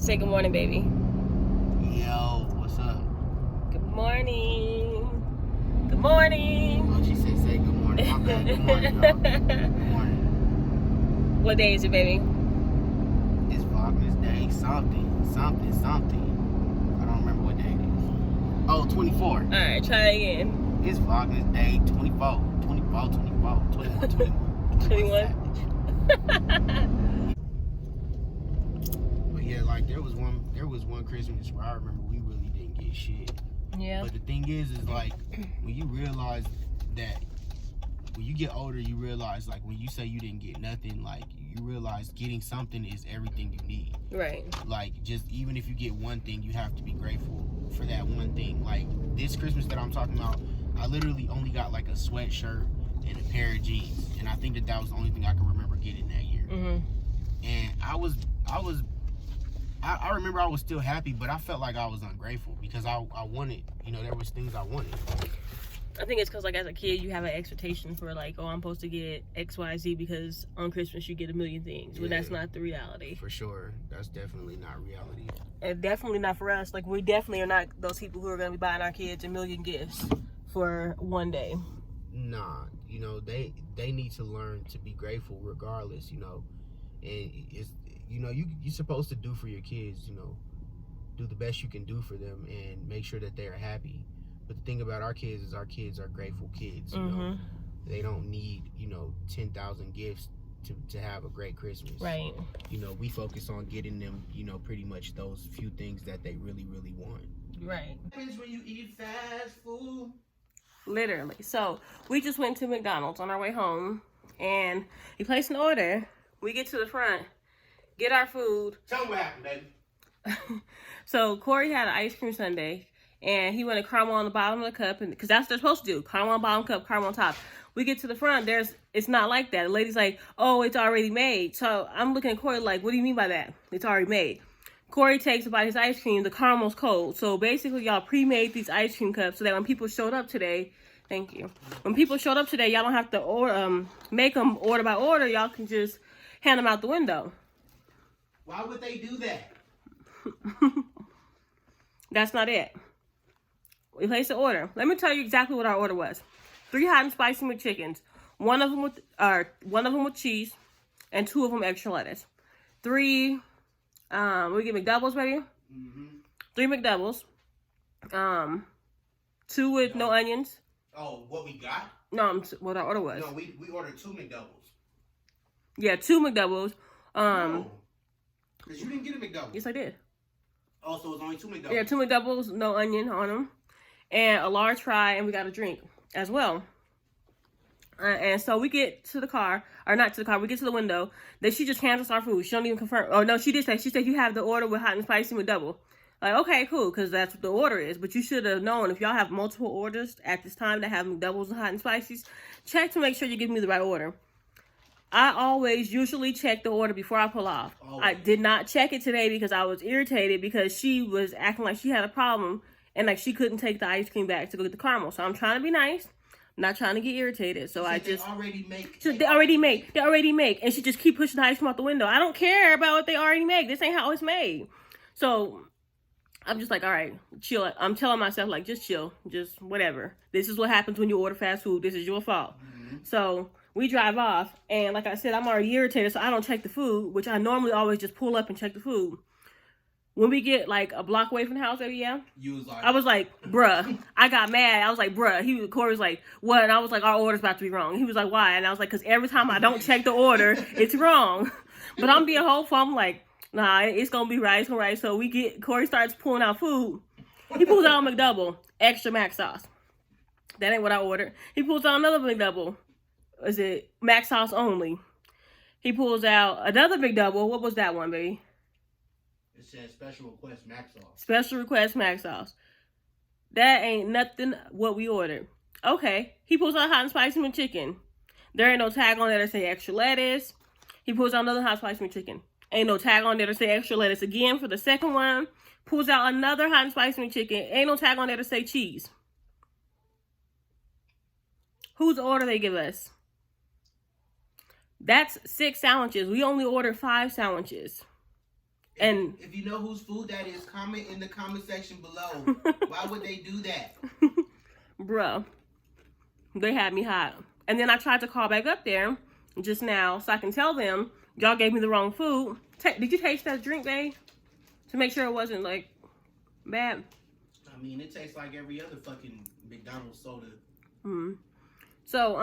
Say good morning, baby. Yo, what's up? Good morning. Good morning. Oh, she said say good morning. My bad. Good morning, dog. Good morning. What day is it, baby? It's Vlogmas Day. Something. I don't remember what day it is. Oh, 24. All right, try it again. It's Vlogmas Day 24. 21. But yeah, like there was one Christmas where I remember we really didn't get shit. Yeah. But the thing is like when you realize that when you get older, you realize like when you say you didn't get nothing, like you realize getting something is everything you need. Right. Like just even if you get one thing, you have to be grateful for that one thing. Like this Christmas that I'm talking about, I literally only got like a sweatshirt and a pair of jeans, and I think that was the only thing I can remember getting that year. Mm-hmm. And I remember I was still happy, but I felt like I was ungrateful because I wanted, there was things I wanted. I think it's because, like, as a kid, you have an expectation for, like, oh, I'm supposed to get X, Y, Z because on Christmas you get a million things. Yeah. But that's not the reality. For sure. That's definitely not reality. And definitely not for us. Like, we definitely are not those people who are going to be buying our kids a million gifts for one day. Nah, they need to learn to be grateful regardless, and it's, you're supposed to do for your kids, do the best you can do for them and make sure that they're happy. But the thing about our kids is our kids are grateful kids. Mm-hmm. They don't need 10,000 gifts to have a great Christmas. Right. We focus on getting them pretty much those few things that they really, really want. Right. What happens when you eat fast food? Literally. So we just went to McDonald's on our way home, and we placed an order. We get to the front, get our food. Tell me what happened, baby. So Corey had an ice cream sundae, and he wanted caramel on the bottom of the cup, and because that's what they're supposed to do: caramel on the bottom cup, caramel on top. We get to the front, it's not like that. The lady's like, "Oh, it's already made." So I'm looking at Corey like, "What do you mean by that? It's already made." Corey takes about his ice cream. The caramel's cold. So basically, y'all pre-made these ice cream cups so that when people showed up today, thank you. When people showed up today, y'all don't have to order, make them order by order. Y'all can just hand them out the window. Why would they do that? That's not it. We placed the order. Let me tell you exactly what our order was: 3 hot and spicy McChickens, one of them with cheese, and 2 of them extra lettuce. 3. We get McDoubles, baby. Mm-hmm. 3 McDoubles. 2 with no onions. Oh, what we got? No, what our order was. No, we ordered 2 McDoubles. Yeah, 2 McDoubles. No, because you didn't get a McDouble. Yes, I did. Oh, so it was only 2 McDoubles. Yeah, 2 McDoubles, no onion on them, and a large fry, and we got a drink as well. And so we get to the car, or not to the car, we get to the window. Then she just hands us our food. She don't even confirm. Oh, no, she did say, you have the order with hot and spicy McDouble. Like, okay, cool, because that's what the order is. But you should have known, if y'all have multiple orders at this time that have McDoubles and hot and spices, check to make sure you give me the right order. I usually check the order before I pull off. Oh. I did not check it today because I was irritated because she was acting like she had a problem and like she couldn't take the ice cream back to go get the caramel. So I'm trying to be nice. Not trying to get irritated, so I just... They already make. And she just keep pushing the ice cream out the window. I don't care about what they already make. This ain't how it's made. So I'm just like, all right, chill. I'm telling myself, like, just chill. Just whatever. This is what happens when you order fast food. This is your fault. Mm-hmm. So we drive off, and like I said, I'm already irritated, so I don't check the food, which I normally always just pull up and check the food. When we get like a block away from the house, I was like, bruh. I got mad. I was like, bruh. Corey was like, what? And I was like, our order's about to be wrong. He was like, why? And I was like, because every time I don't check the order, it's wrong. But I'm being hopeful. I'm like, nah, it's going to be right. It's all right. So Corey starts pulling out food. He pulls out a McDouble, extra mac sauce. That ain't what I ordered. He pulls out another McDouble. Is it mac sauce only? He pulls out another McDouble. What was that one, baby? It says special request mac sauce. Special request mac sauce. That ain't nothing what we ordered. Okay. He pulls out hot and spicy McChicken. There ain't no tag on there to say extra lettuce. He pulls out another hot and spicy McChicken. Ain't no tag on there to say extra lettuce again for the second one. Pulls out another hot and spicy McChicken. Ain't no tag on there to say cheese. Whose order they give us? That's 6 sandwiches. We only ordered 5 sandwiches. And if you know whose food that is, comment in the comment section below. Why would they do that? Bruh, they had me hot. And then I tried to call back up there just now so I can tell them, y'all gave me the wrong food. Did you taste that drink, babe? To make sure it wasn't, like, bad? I mean, it tastes like every other fucking McDonald's soda. So,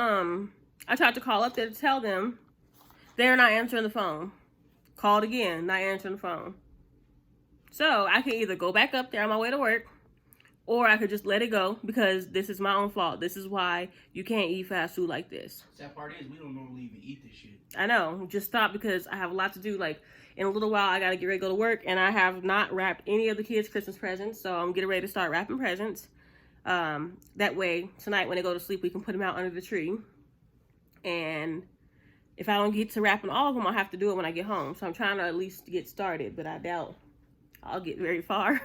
I tried to call up there to tell them. They're not answering the phone. Called again, not answering the phone. So, I can either go back up there on my way to work, or I could just let it go because this is my own fault. This is why you can't eat fast food like this. Sad part is, we don't normally even eat this shit. I know. Just stop because I have a lot to do. Like, in a little while, I got to get ready to go to work, and I have not wrapped any of the kids' Christmas presents, so I'm getting ready to start wrapping presents. That way, tonight when they go to sleep, we can put them out under the tree. And if I don't get to wrapping all of them, I'll have to do it when I get home. So I'm trying to at least get started, but I doubt I'll get very far.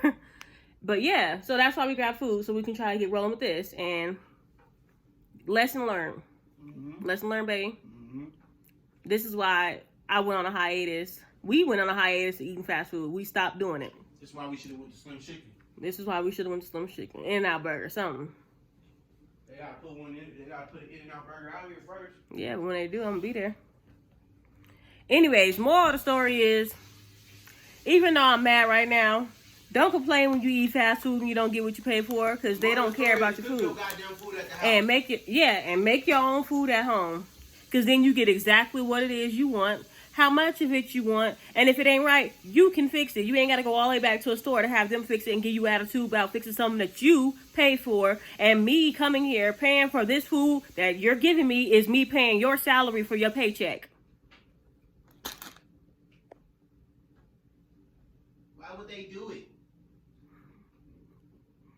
But yeah, so that's why we grab food, so we can try to get rolling with this. And lesson learned. Lesson learned, baby. This is why I went on a hiatus. We went on a hiatus to eating fast food. We stopped doing it. This is why we should have went to Slim Chicken. This is why we should have went to Slim Chicken. In-N-Out Burger, something. They gotta put one in. They gotta put an In-N-Out Burger out here first. Yeah, but when they do, I'm gonna be there. Anyways, moral of the story is, even though I'm mad right now, don't complain when you eat fast food and you don't get what you pay for, because they don't care about your food. And make it, and make your own food at home, because then you get exactly what it is you want, how much of it you want, and if it ain't right, you can fix it. You ain't got to go all the way back to a store to have them fix it and give you attitude about fixing something that you paid for. And me coming here paying for this food that you're giving me is me paying your salary for your paycheck. Why would they do it?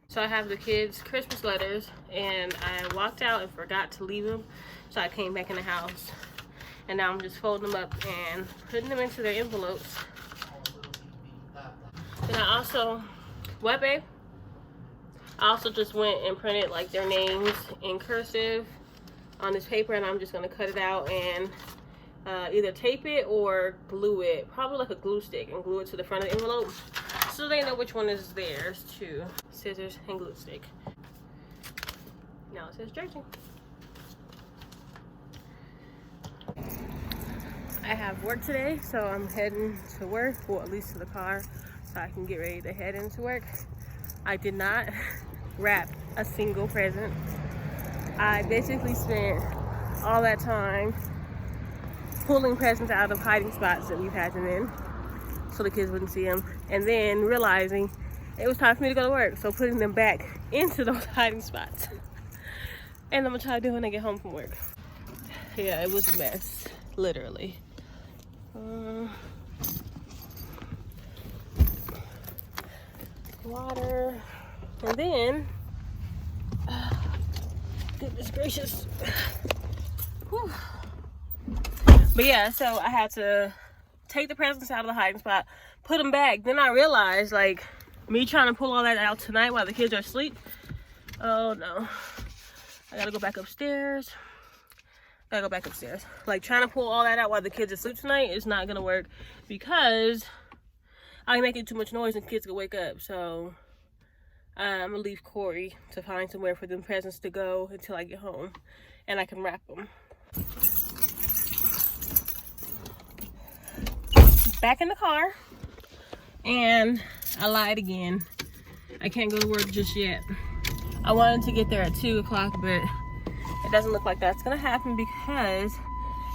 So I have the kids' Christmas letters, and I walked out and forgot to leave them, so I came back in the house. And now I'm just folding them up and putting them into their envelopes. And I also, what, babe? I also just went and printed like their names in cursive on this paper, and I'm just gonna cut it out and either tape it or glue it, probably like a glue stick, and glue it to the front of the envelope so they know which one is theirs too. Scissors and glue stick. Now it says Jersey. I have work today, so I'm heading to work, or at least to the car, so I can get ready to head into work. I did not wrap a single present. I basically spent all that time pulling presents out of hiding spots that we've had them in so the kids wouldn't see them, and then realizing it was time for me to go to work, so putting them back into those hiding spots. And I'm gonna try to do it when I get home from work. Yeah, it was a mess, literally. Water, and then goodness gracious. Whew. But yeah, so I had to take the presents out of the hiding spot, put them back. Then I realized, like, me trying to pull all that out tonight while the kids are asleep, oh no, I gotta go back upstairs. Like, trying to pull all that out while the kids are asleep tonight is not gonna work, because I'm making too much noise and kids will wake up. So I'm gonna leave Corey to find somewhere for them presents to go until I get home and I can wrap them. Back in the car, and I lied again. I can't go to work just yet. I wanted to get there at 2 o'clock, but it doesn't look like that's gonna happen because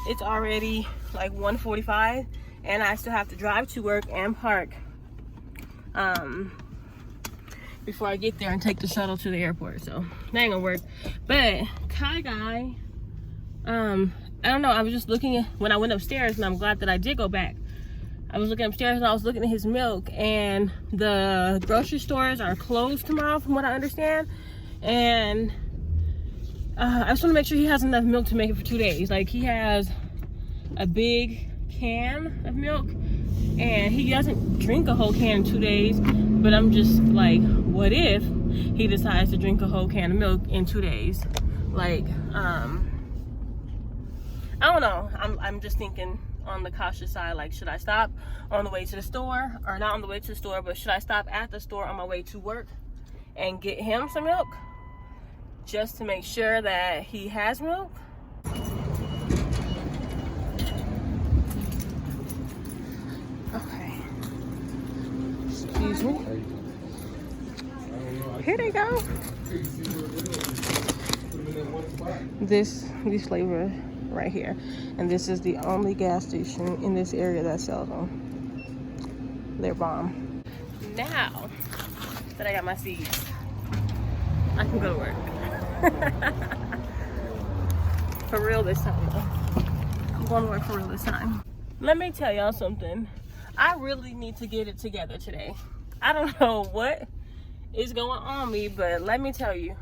it's already like 1:45 and I still have to drive to work and park before I get there and take the shuttle to the airport. So that ain't gonna work. But Kai Guy, I don't know, I was just looking at, when I went upstairs, and I'm glad that I did go back. I was looking upstairs and I was looking at his milk, and the grocery stores are closed tomorrow from what I understand. And I just want to make sure he has enough milk to make it for 2 days. Like, he has a big can of milk, and he doesn't drink a whole can in 2 days. But I'm just like, what if he decides to drink a whole can of milk in 2 days? Like, I don't know. I'm just thinking on the cautious side. Like, should I stop on the way to the store, or not on the way to the store, but should I stop at the store on my way to work and get him some milk just to make sure that he has milk? Okay. Excuse me. Here they go. This flavor right here, and this is the only gas station in this area that sells them. They're bomb. Now that I got my seeds, I can go to work. For real this time though. I'm going to work for real this time. Let me tell y'all something. I really need to get it together today. I don't know what is going on me, but let me tell you,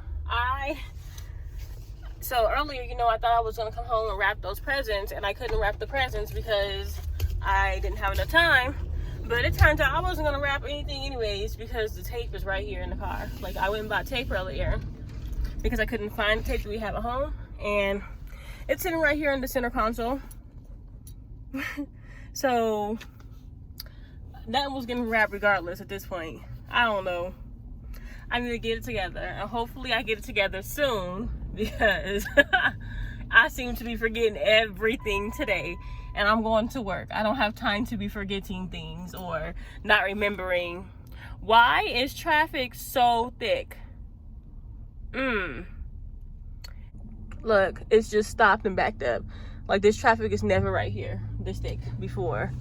so earlier, you know, I thought I was gonna come home and wrap those presents, and I couldn't wrap the presents because I didn't have enough time. But it turns out I wasn't gonna wrap anything anyways, because the tape is right here in the car. Like, I went and bought tape earlier because I couldn't find the tape that we have at home, and it's sitting right here in the center console. So nothing was getting wrapped regardless at this point. I don't know. I need to get it together, and hopefully I get it together soon, because I seem to be forgetting everything today, and I'm going to work. I don't have time to be forgetting things or not remembering. Why is traffic so thick? Look, it's just stopped and backed up. Like, this traffic is never right here this thick before.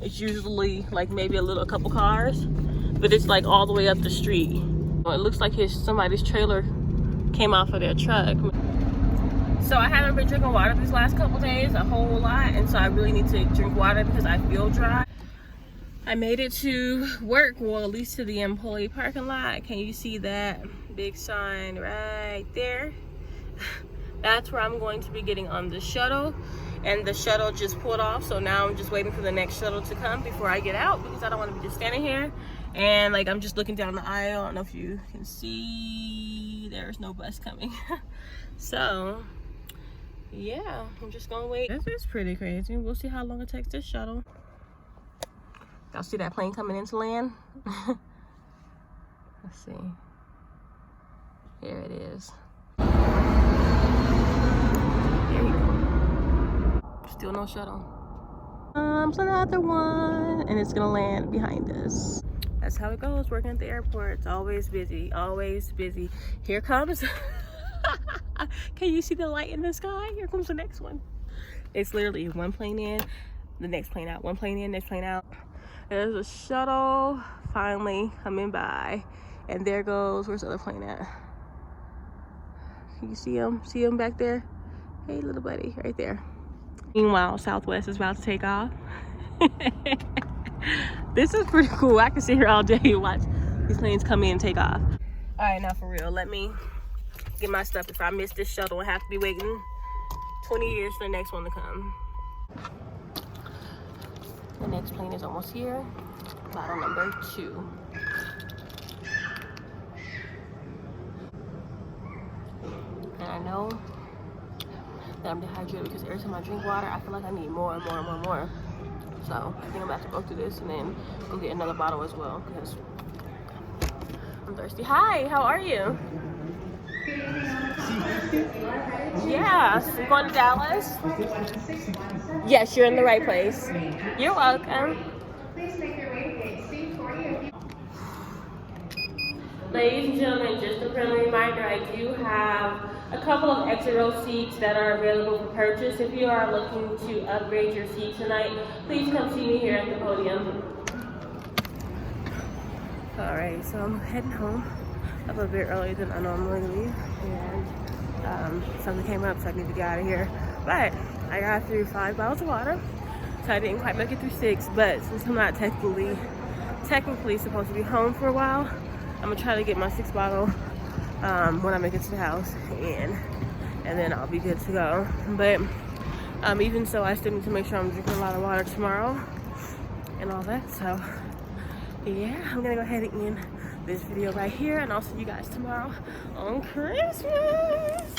It's usually like maybe a couple cars, but it's like all the way up the street. It looks like somebody's trailer came off of their truck. So I haven't been drinking water these last couple days, a whole lot, and so I really need to drink water because I feel dry. I made it to work, well, at least to the employee parking lot. Can you see that big sign right there? That's where I'm going to be getting on the shuttle, and the shuttle just pulled off, so now I'm just waiting for the next shuttle to come before I get out, because I don't want to be just standing here and like I'm just looking down the aisle. I don't know if you can see, there's no bus coming. So yeah, I'm just gonna wait. This is pretty crazy. We'll see how long it takes this shuttle. Y'all see that plane coming into land? Let's see. Here it is. There you go. Still no shuttle. Another one, and it's gonna land behind us. That's how it goes working at the airport. It's always busy, always busy. Here comes. Can you see the light in the sky? Here comes the next one. It's literally one plane in, the next plane out. One plane in, next plane out. There's a shuttle finally coming by, and there goes, where's the other plane at? Can you see him? See him back there? Hey, little buddy, right there. Meanwhile, Southwest is about to take off. This is pretty cool. I can sit here all day and watch these planes come in and take off. All right, now for real, let me get my stuff. If I miss this shuttle, I have to be waiting 20 years for the next one to come. The next plane is almost here. Bottle number 2. And I know that I'm dehydrated because every time I drink water, I feel like I need more and more and more and more. So I think I'm about to go through this and then go get another bottle as well because I'm thirsty. Hi, how are you? Yeah, so you're going to Dallas? Yes, you're in the right place. You're welcome. Please make your way to gate C40. Ladies and gentlemen, just a friendly reminder, I do have a couple of extra row seats that are available for purchase. If you are looking to upgrade your seat tonight, please come see me here at the podium. Alright, so I'm heading home up a bit earlier than I normally leave, and something came up, so I need to get out of here. But I got through 5 bottles of water, so I didn't quite make it through 6. But since I'm not technically supposed to be home for a while, I'm gonna try to get my 6th bottle when I make it to the house, and then I'll be good to go. But even so, I still need to make sure I'm drinking a lot of water tomorrow and all that. So yeah, I'm gonna go ahead and end this video right here, and I'll see you guys tomorrow on Christmas.